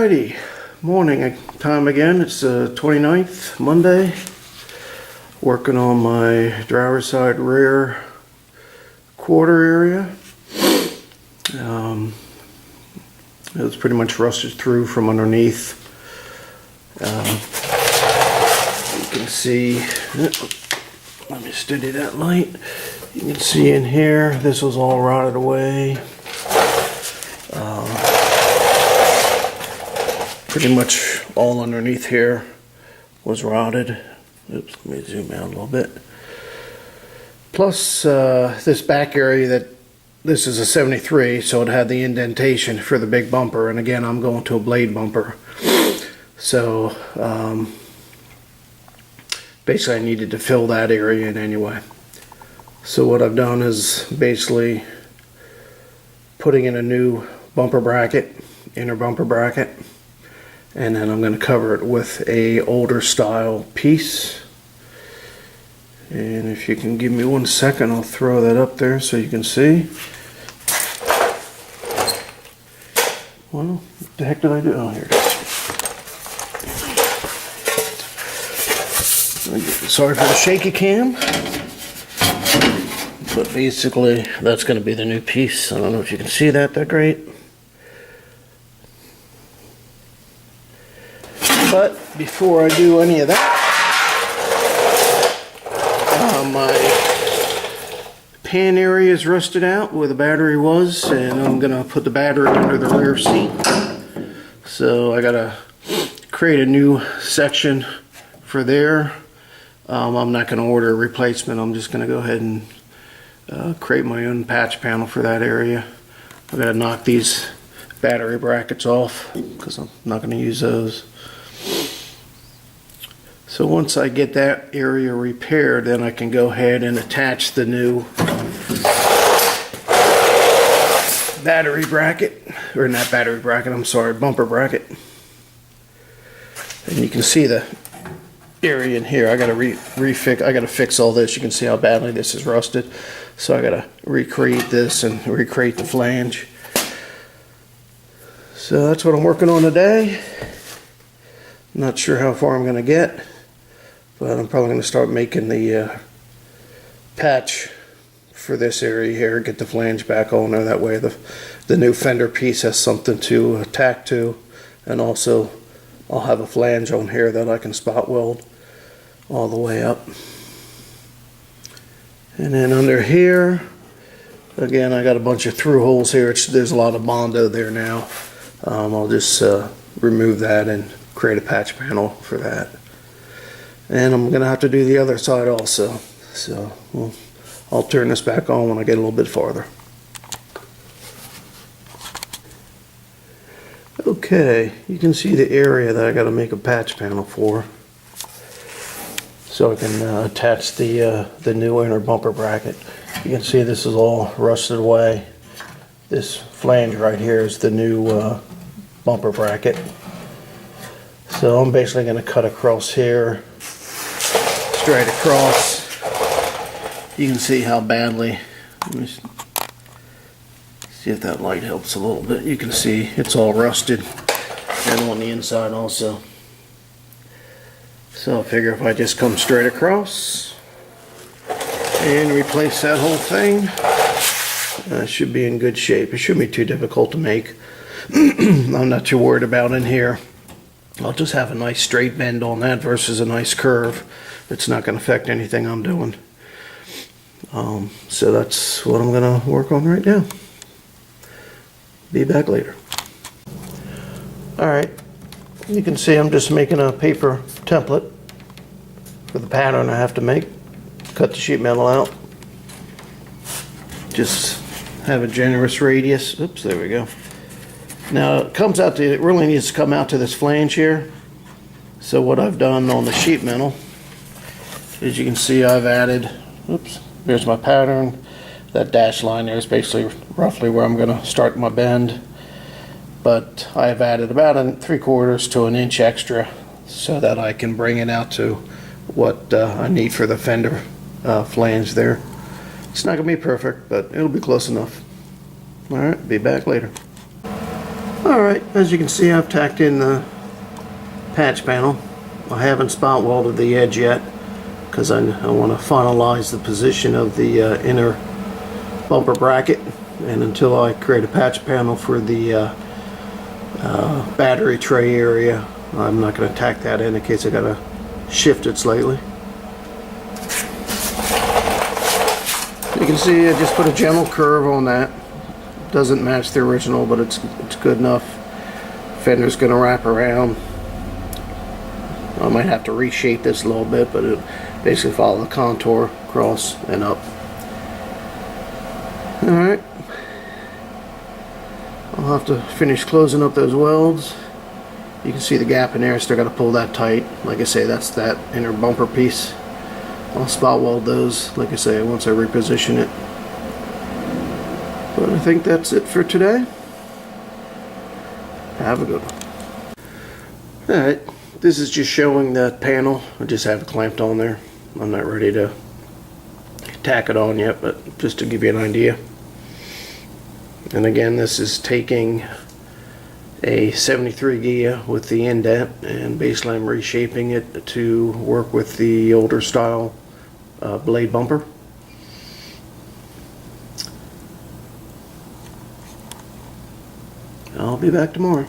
Alrighty, morning time again. It's the 29th, Monday. Working on my driver's side rear quarter area. It was pretty much rusted through from underneath. You can see, let me steady that light. You can see in here, this was all rotted away. Pretty much all underneath here was rotted. Oops, let me zoom out a little bit. Plus this back area, this is a 73, so it had the indentation for the big bumper, and again I'm going to a blade bumper. So basically I needed to fill that area in anyway. So what I've done is basically putting in a new bumper bracket, inner bumper bracket, and then I'm going to cover it with a older style piece. And if you can give me 1 second, I'll throw that up there so you can see. Well, what the heck did I do? Oh, here it is. Sorry for the shaky cam. But basically, that's going to be the new piece. I don't know if you can see that great. But before I do any of that, my pan area is rusted out where the battery was, and I'm going to put the battery under the rear seat. So I got to create a new section for there. I'm not going to order a replacement. I'm just going to go ahead and create my own patch panel for that area. I've got to knock these battery brackets off because I'm not going to use those. So once I get that area repaired, then I can go ahead and attach the new battery bracket, or not battery bracket, I'm sorry, bumper bracket. And you can see the area in here. I gotta I gotta fix all this. You can see how badly this is rusted. So I gotta recreate this and recreate the flange. So that's what I'm working on today. Not sure how far I'm gonna get, but I'm probably going to start making the patch for this area here, get the flange back on there. That way the new fender piece has something to tack to, and also I'll have a flange on here that I can spot weld all the way up. And then under here, again, I got a bunch of through holes here. There's a lot of Bondo there now. I'll just remove that and create a patch panel for that. And I'm going to have to do the other side also. So I'll turn this back on when I get a little bit farther. Okay, you can see the area that I got to make a patch panel for. So I can attach the new inner bumper bracket. You can see this is all rusted away. This flange right here is the new bumper bracket. So I'm basically going to cut across here, straight across. You can see how badly, let me see if that light helps a little bit. You can see it's all rusted, and on the inside also. So I figure if I just come straight across and replace that whole thing, I should be in good shape. It shouldn't be too difficult to make. I'm not too worried about in here. I'll just have a nice straight bend on that versus a nice curve. It's not going to affect anything I'm doing. So that's what I'm going to work on right now. Be back later. Alright, you can see I'm just making a paper template for the pattern I have to make. Cut the sheet metal out. Just have a generous radius. Oops, there we go. Now it comes out to, it really needs to come out to this flange here. So what I've done on the sheet metal, as you can see, I've added, oops, there's my pattern. That dashed line there is basically roughly where I'm going to start my bend. But I've added about 3/4 to an inch extra so that I can bring it out to what I need for the fender flange there. It's not going to be perfect, but it'll be close enough. Alright, be back later. Alright, as you can see, I've tacked in the patch panel. I haven't spot welded the edge yet because I want to finalize the position of the inner bumper bracket, and until I create a patch panel for the battery tray area, I'm not going to tack that in case I got to shift it slightly. You can see I just put a gentle curve on that. Doesn't match the original, but it's good enough. Fender's going to wrap around. I might have to reshape this a little bit, but it basically follow the contour across and up. Alright, I'll have to finish closing up those welds. You can see the gap in there, still got to pull that tight. Like I say, that's that inner bumper piece. I'll spot weld those, like I say, once I reposition it. But I think that's it for today. Have a good one. Alright, this is just showing that panel. I just have it clamped on there. I'm not ready to tack it on yet, but just to give you an idea. And again, this is taking a 73 Ghia with the indent and basically I'm reshaping it to work with the older style blade bumper. I'll be back tomorrow.